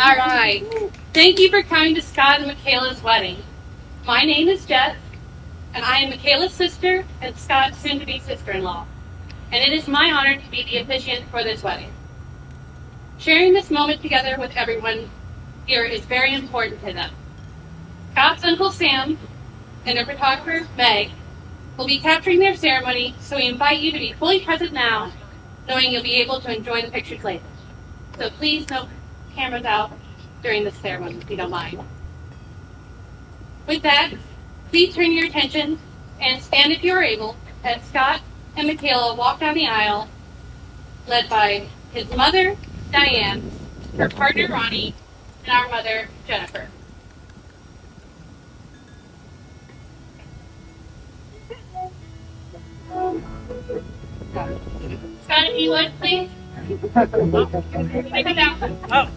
All right. Thank you for coming to Scott and Mikaela's wedding. My name is Jess, and I am Mikaela's sister and Scott's soon-to-be sister-in-law. And it is my honor to be the officiant for this wedding. Sharing this moment together with everyone here is very important to them. Scott's Uncle Sam and their photographer, Meg, will be capturing their ceremony, so we invite you to be fully present now, knowing you'll be able to enjoy the pictures later. So please, no cameras out during this ceremony, if you don't mind. With that, please turn your attention and stand if you are able as Scott and Mikaela walk down the aisle, led by his mother, Diane, her partner, Ronnie, and our mother, Jennifer. Scott, if you would, please. Take it down. Oh.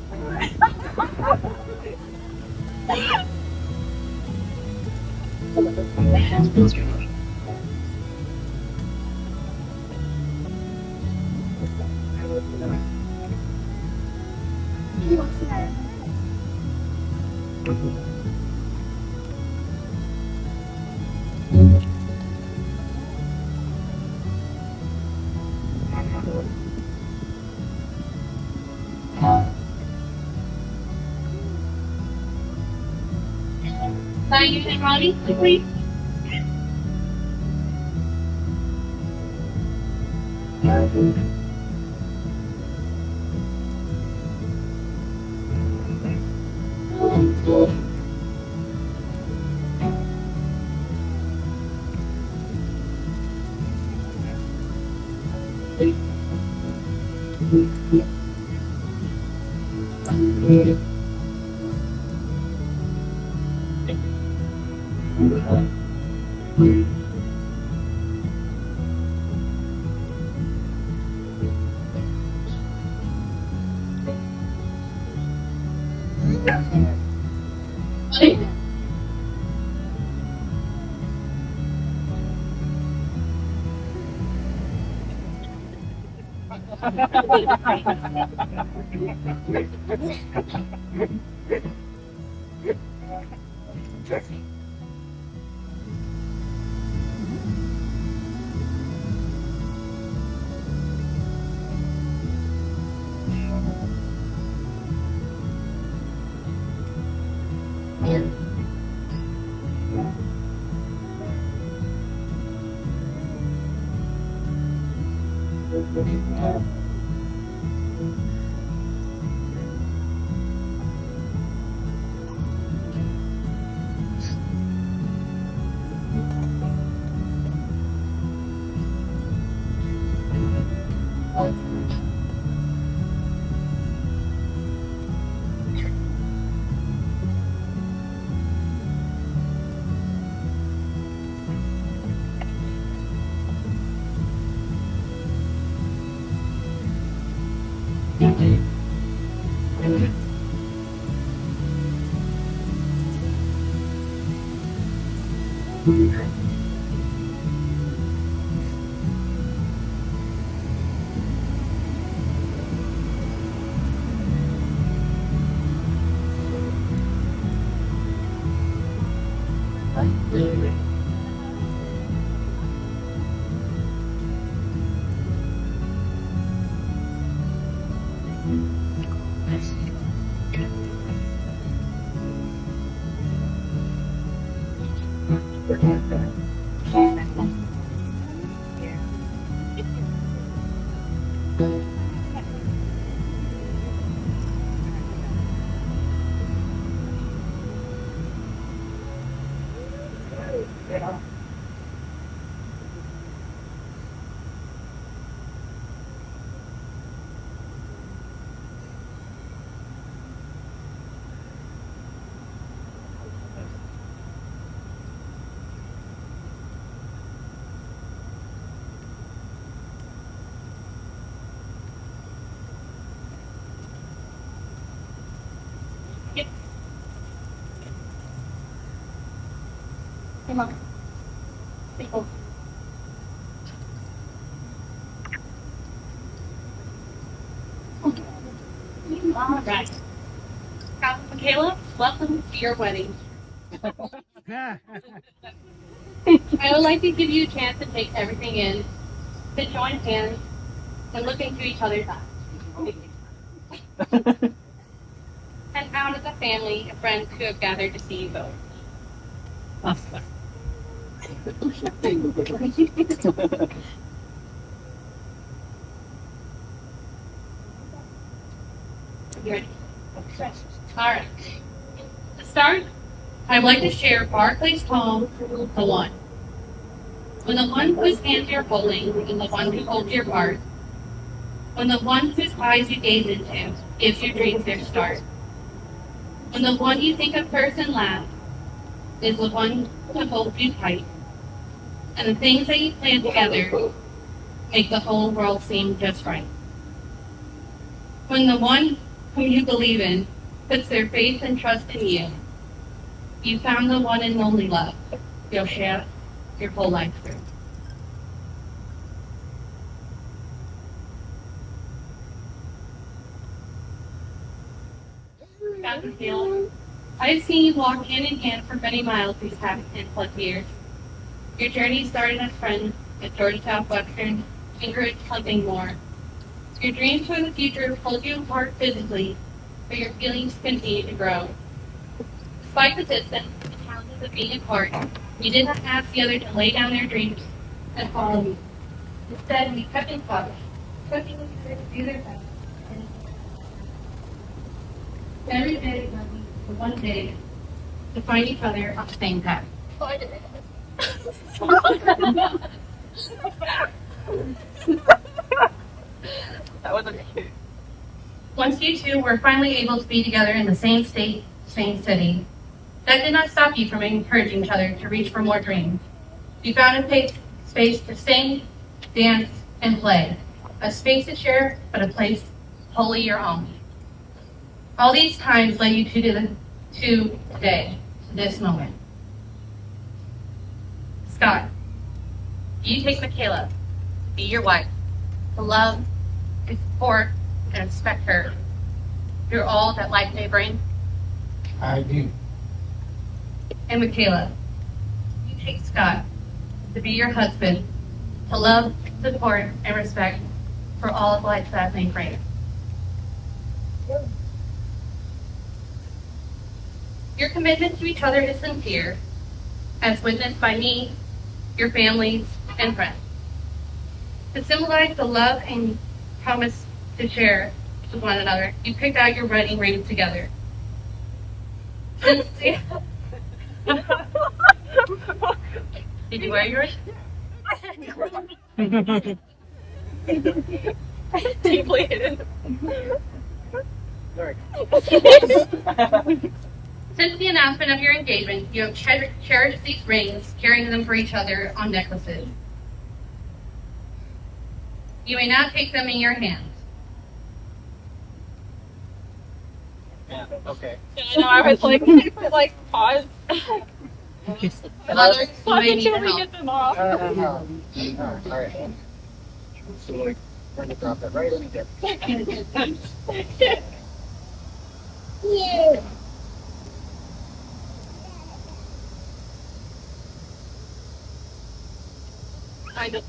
Diane and Ronnie, please. All right. Scott and Mikaela, welcome to your wedding. I would like to give you a chance to take everything in, to join hands, and look into each other's eyes. And out of the family and friends who have gathered to see you both. You ready? All right. To start, I'd like to share Barclay's poem, The One. When the one whose hands you're holding and the one who holds your heart, when the one whose eyes you gaze into gives your dreams their start, when the one you think of first and last is the one who holds you tight, and the things that you plan together make the whole world seem just right. When the one whom you believe in puts their faith and trust in you, you found the one and only love you'll share your whole life through. Scott and Mikaela, I've seen you walk hand in hand for many miles these past 10+ years. Your journey started as friends at Georgia Southwestern and grew into something more. Your dreams for the future pulled you apart physically, but your feelings continue to grow. Despite the distance and the challenges of being apart, you did not ask the other to lay down their dreams and follow you. Instead, we kept in touch, pushing each other to do their best. Every day led me to one day to find each other on the same path. That wasn't cute. Once you two were finally able to be together in the same state, same city, that did not stop you from encouraging each other to reach for more dreams. You found a space to sing, dance, and play. A space to share, but a place wholly your own. All these times led you to today, to this moment. Scott, you take Mikaela to be your wife, to love, to support, and respect her through all that life may bring? I do. And Mikaela, you take Scott to be your husband, to love, support, and respect for all of life that may bring. Your commitment to each other is sincere, as witnessed by me, your families, and friends. To symbolize the love and promise to share with one another, you picked out your wedding rings together. Did you wear yours? Deeply hidden. Sorry. Since the announcement of your engagement, you have cherished these rings, carrying them for each other on necklaces. You may now take them in your hands. Yeah, okay. I know, I was like, pause. Others, you may need Until we help. get them off. Alright. So, like, we're gonna drop that right in here. Yeah. I just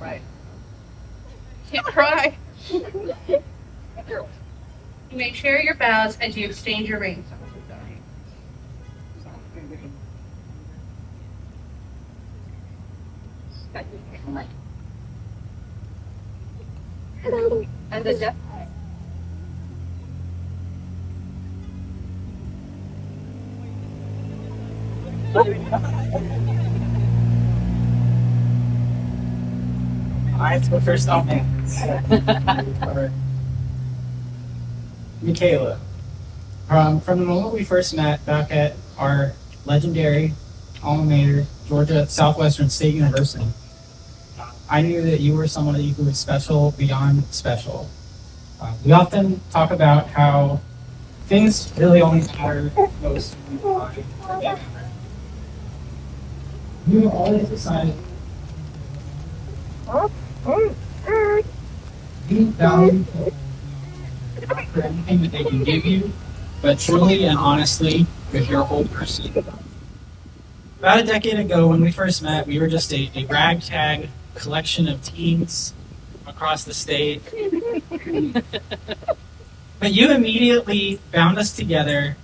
Right. Can't cry. You may share your vows as you exchange your rings. and the Jeff. I have to go first. Oh man. Alright. Mikaela. From the moment we first met back at our legendary alma mater, Georgia Southwestern State University, I knew that you were someone who was special beyond special. We often talk about how things really only matter most when you find that they matter. You always decided you value people not for anything that they can give you, but truly and honestly with your whole person. About a decade ago, when we first met, we were just a ragtag collection of teens across the state. But you immediately bound us together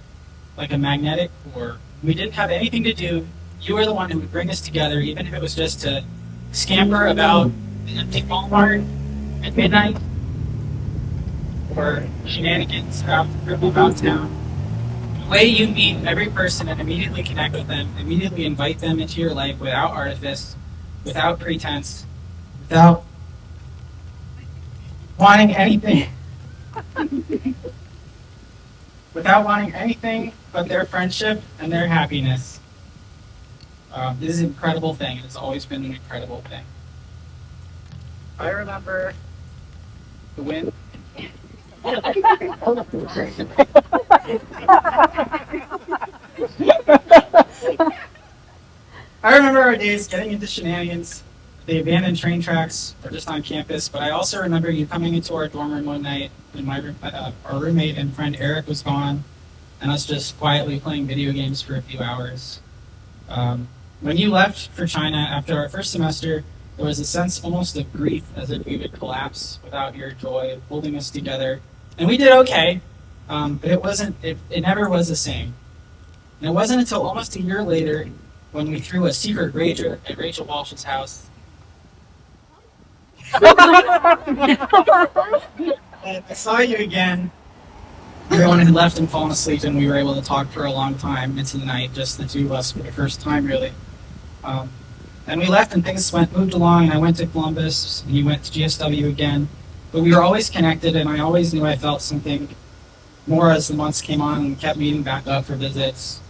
like a magnetic core. We didn't have anything to do. You were the one who would bring us together, even if it was just to scamper about the empty Walmart at midnight, or shenanigans about town. The way you meet every person and immediately connect with them, immediately invite them into your life without artifice, without pretense, without wanting anything. Without wanting anything but their friendship and their happiness. This is an incredible thing. It's always been an incredible thing. I remember the win. I remember our days getting into shenanigans, the abandoned train tracks, or just on campus, but I also remember you coming into our dorm room one night when our roommate and friend Eric was gone, and us just quietly playing video games for a few hours. When you left for China after our first semester, there was a sense almost of grief, as if we would collapse without your joy of holding us together. And we did okay, but it never was the same. And it wasn't until almost a year later when we threw a secret rager at Rachel Walsh's house. And I saw you again. Everyone had left and fallen asleep, and we were able to talk for a long time into the night, just the two of us for the first time, really. And we left, and things moved along, and I went to Columbus, and you went to GSW again. But we were always connected, and I always knew I felt something more as the months came on, and we kept meeting back up for visits.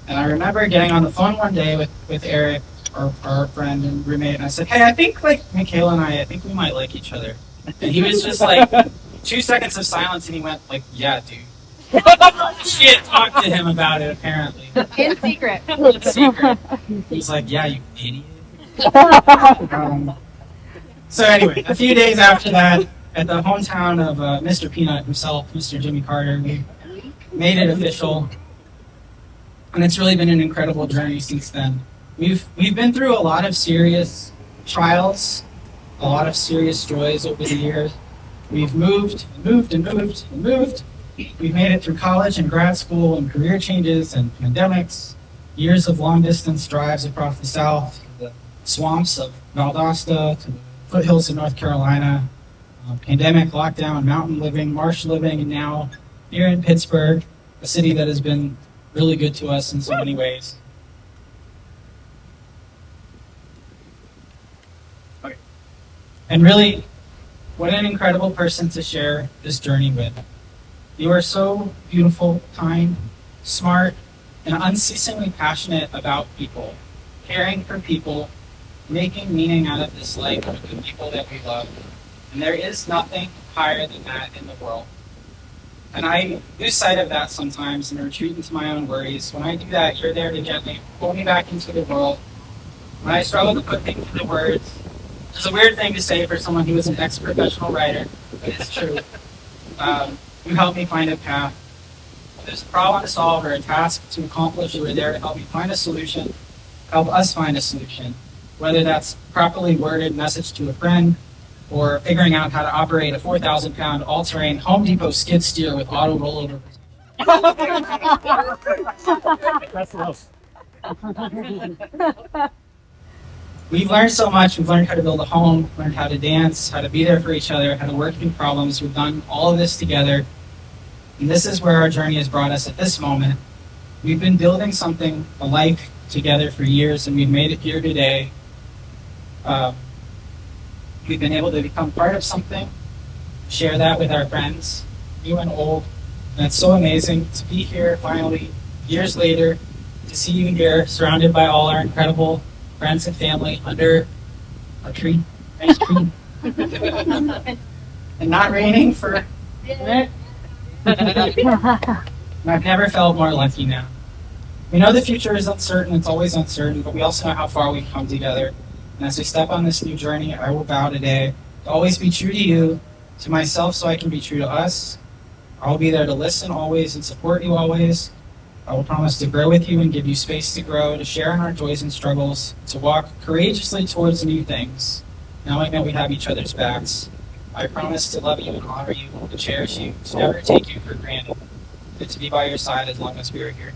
And I remember getting on the phone one day with Eric, our friend and roommate, and I said, hey, I think, Mikaela and I think we might like each other. And he was just 2 seconds of silence, and he went, yeah, dude. She had talked to him about it, apparently. In secret. In secret. He's like, yeah, you idiot. So anyway, a few days after that, at the hometown of Mr. Peanut himself, Mr. Jimmy Carter, we made it official. And it's really been an incredible journey since then. We've been through a lot of serious trials, a lot of serious joys over the years. We've moved. We've made it through college and grad school and career changes and pandemics, years of long-distance drives across the South, the swamps of Valdosta to the foothills of North Carolina, pandemic, lockdown, mountain living, marsh living, and now here in Pittsburgh, a city that has been really good to us in so many ways. Okay. And really, what an incredible person to share this journey with. You are so beautiful, kind, smart, and unceasingly passionate about people, caring for people, making meaning out of this life with the people that we love. And there is nothing higher than that in the world. And I lose sight of that sometimes and retreat into my own worries. When I do that, you're there to gently pull me back into the world. When I struggle to put things into words, which is a weird thing to say for someone who is an ex-professional writer, but it's true. You help me find a path. If there's a problem to solve or a task to accomplish, you are there to help me find a solution, help us find a solution. Whether that's properly worded message to a friend, or figuring out how to operate a 4,000-pound all-terrain Home Depot skid steer with auto rollover. That's love. We've learned so much. We've learned how to build a home, learned how to dance, how to be there for each other, how to work through problems. We've done all of this together. And this is where our journey has brought us at this moment. We've been building something, a life together for years, and we've made it here today. We've been able to become part of something, share that with our friends, new and old. And it's so amazing to be here finally, years later, to see you here, surrounded by all our incredible friends and family under a tree, nice tree. And not raining for and I've never felt more lucky now. We know the future is uncertain, it's always uncertain, but we also know how far we've come together. And as we step on this new journey, I will vow today to always be true to you, to myself so I can be true to us. I will be there to listen always and support you always. I will promise to grow with you and give you space to grow, to share in our joys and struggles, to walk courageously towards new things, knowing that we have each other's backs. I promise to love you and honor you, to cherish you, to never take you for granted, and to be by your side as long as we are here.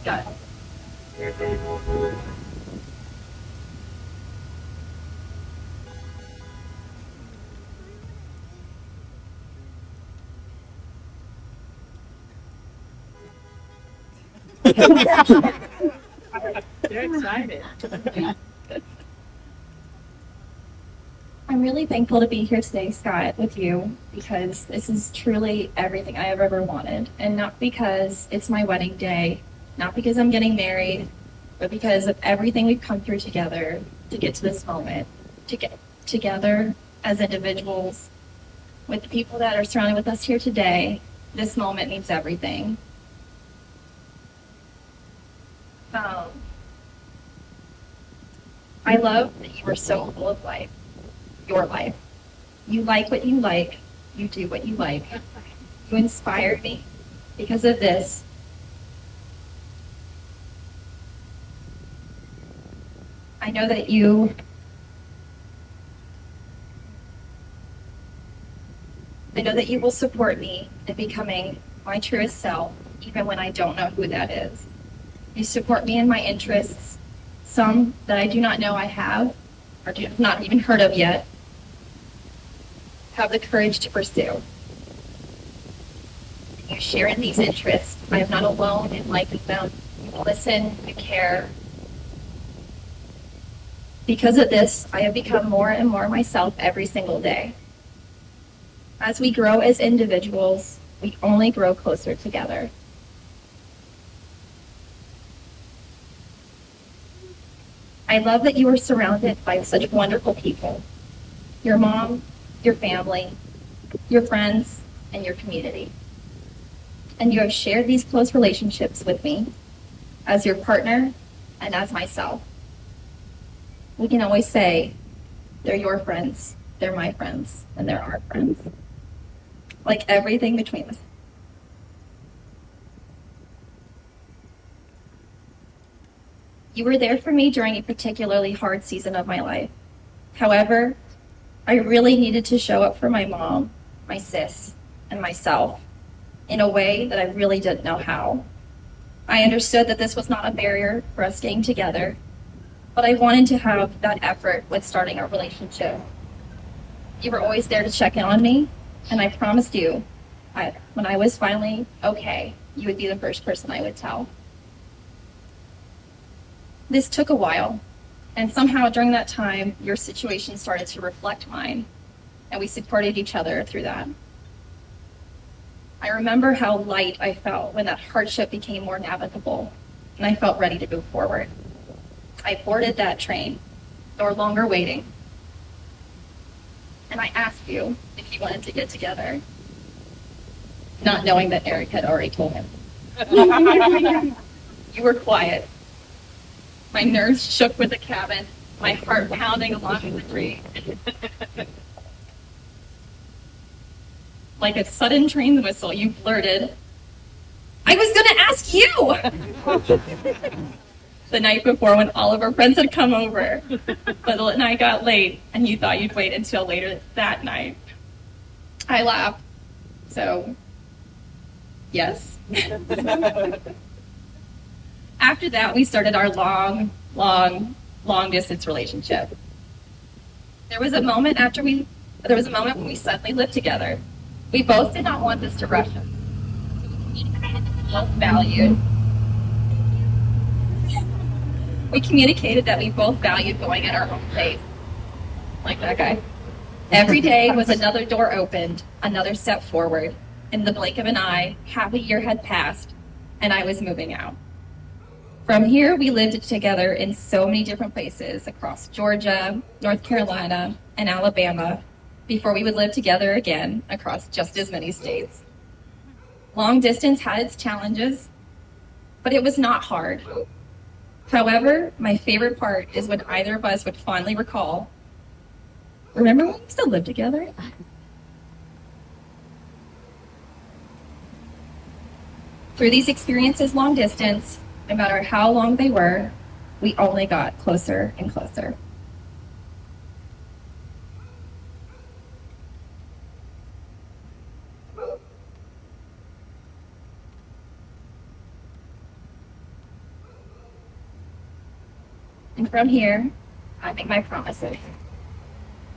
Got it. You're excited. I'm really thankful to be here today, Scott, with you, because this is truly everything I have ever wanted. And not because it's my wedding day, not because I'm getting married, but because of everything we've come through together to get to this moment, to get together as individuals. With the people that are surrounded with us here today, this moment means everything. I love that you are so full of life. Your life. You like what you like. You do what you like. You inspire me. Because of this, I know that you will support me in becoming my truest self, even when I don't know who that is. You support me in my interests, some that I do not know I have, or do not even heard of yet. Have the courage to pursue. You share in these interests. I am not alone in liking them. You listen, you care. Because of this, I have become more and more myself every single day. As we grow as individuals, we only grow closer together. I love that you are surrounded by such wonderful people. Your mom, your family, your friends, and your community. And you have shared these close relationships with me as your partner and as myself. We can always say, they're your friends, they're my friends, and they're our friends. Like everything between us. You were there for me during a particularly hard season of my life. However, I really needed to show up for my mom, my sis, and myself in a way that I really didn't know how. I understood that this was not a barrier for us getting together, but I wanted to have that effort with starting our relationship. You were always there to check in on me, and I promised you, when I was finally okay, you would be the first person I would tell. This took a while, and somehow during that time, your situation started to reflect mine, and we supported each other through that. I remember how light I felt when that hardship became more navigable, and I felt ready to move forward. I boarded that train, no longer waiting, and I asked you if you wanted to get together, not knowing that Eric had already told him. You were quiet. My nerves shook with the cabin, my heart pounding along with the tree. Like a sudden train whistle, you blurted, "I was gonna ask you!" the night before when all of our friends had come over, but the night got late and you thought you'd wait until later that night. I laughed. So, yes. After that, we started our long distance relationship. There was a moment when we suddenly lived together. We both did not want this to rush us. Both valued. We communicated that we both valued going at our own pace. Like that guy. Every day was another door opened, another step forward. In the blink of an eye, half a year had passed, and I was moving out. From here, we lived together in so many different places across Georgia, North Carolina, and Alabama before we would live together again across just as many states. Long distance had its challenges, but it was not hard. However, my favorite part is when either of us would fondly recall, remember when we used to live together? Through these experiences long distance, no matter how long they were, we only got closer and closer. And from here, I make my promises.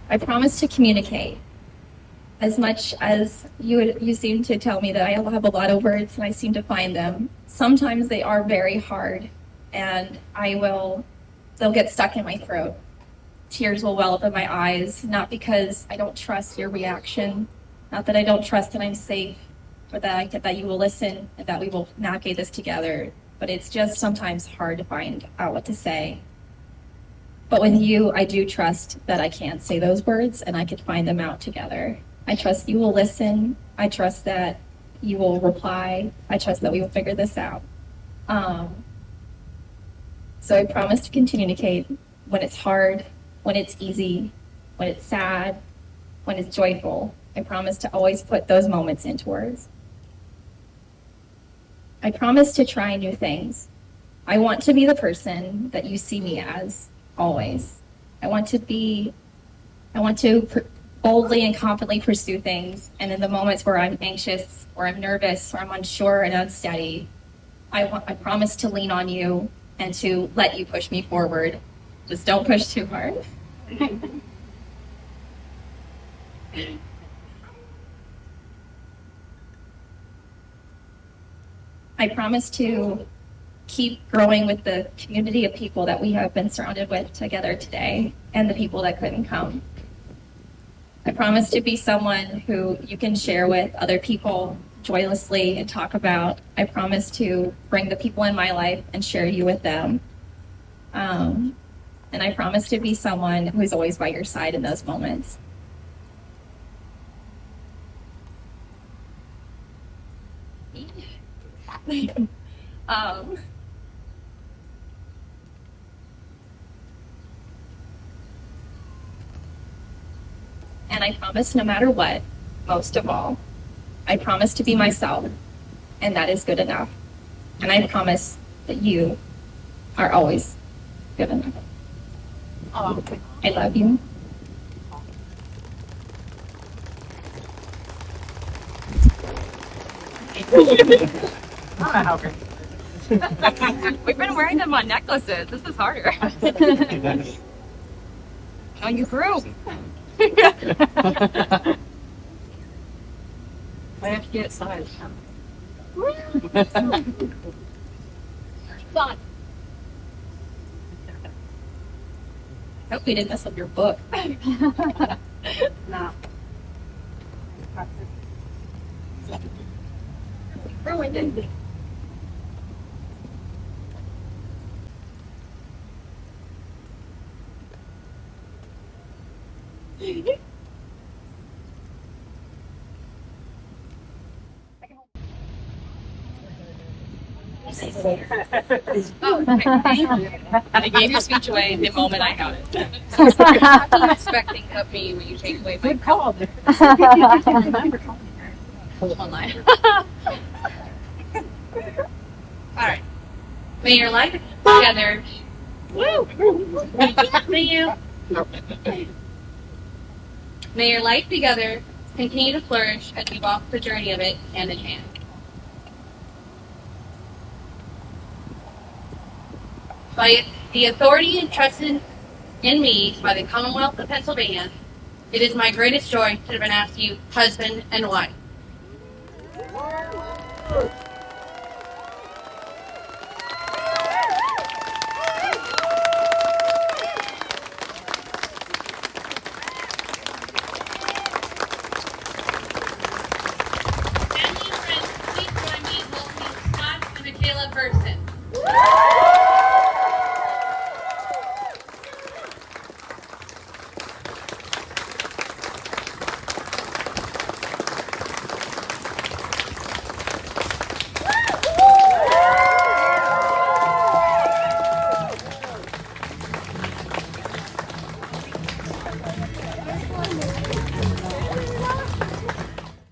I promise to communicate. As much as you seem to tell me that I have a lot of words and I seem to find them, sometimes they are very hard and they'll get stuck in my throat. Tears will well up in my eyes, not because I don't trust your reaction, not that I don't trust that I'm safe, but that you will listen and that we will navigate this together. But it's just sometimes hard to find out what to say. But with you, I do trust that I can say those words and I could find them out together. I trust you will listen. I trust that you will reply. I trust that we will figure this out. So I promise to communicate when it's hard, when it's easy, when it's sad, when it's joyful. I promise to always put those moments into words. I promise to try new things. I want to be the person that you see me as, always. I want to boldly and confidently pursue things, and in the moments where I'm anxious, or I'm nervous, or I'm unsure and unsteady, I promise to lean on you and to let you push me forward. Just don't push too hard. I promise to keep growing with the community of people that we have been surrounded with together today, and the people that couldn't come. I promise to be someone who you can share with other people joyously and talk about. I promise to bring the people in my life and share you with them. And I promise to be someone who's always by your side in those moments. And I promise no matter what, most of all, I promise to be myself, and that is good enough. And I promise that you are always good enough. Oh, I love you. We've been wearing them on necklaces. This is harder. Oh, you grew. I have to get size. Fun. Hope we didn't mess up your book. No. Ruined it. Oh, okay. Thank you. I gave your speech away the moment I got it. What are you expecting of me when you take away my call. online? All right. May your life together. May your life together continue to flourish as you walk the journey of it hand in hand. By the authority entrusted in me by the Commonwealth of Pennsylvania, it is my greatest joy to pronounce you husband and wife. Family and friends, please join me in welcoming Scot and Mikaela Berson.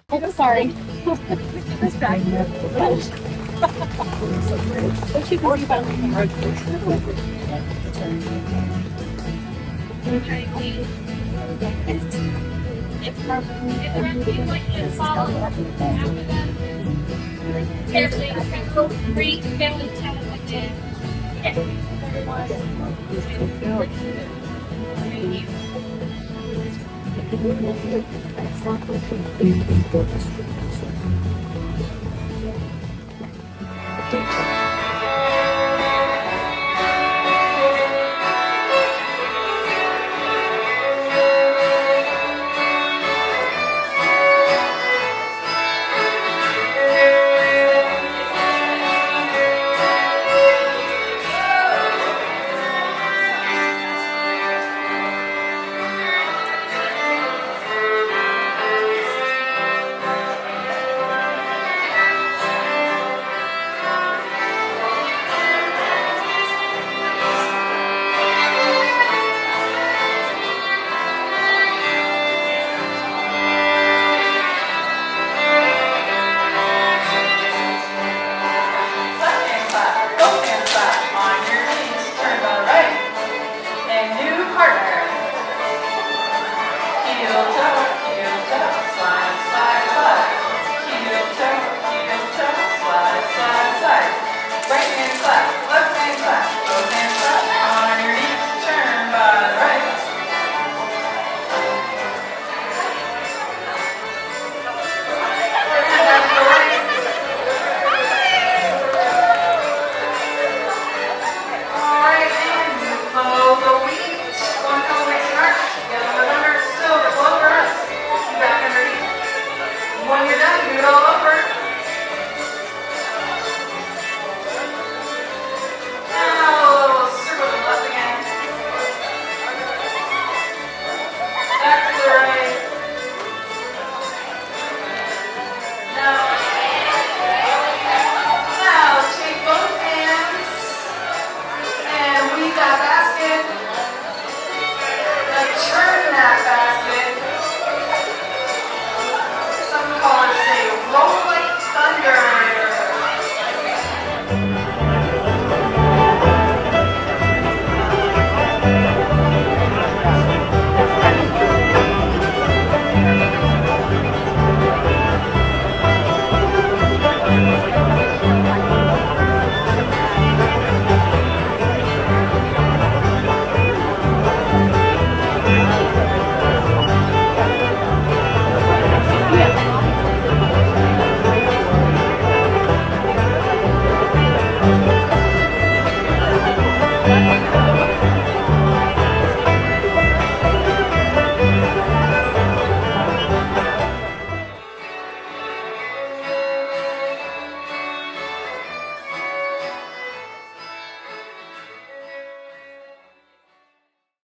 I'm sorry. Thank you.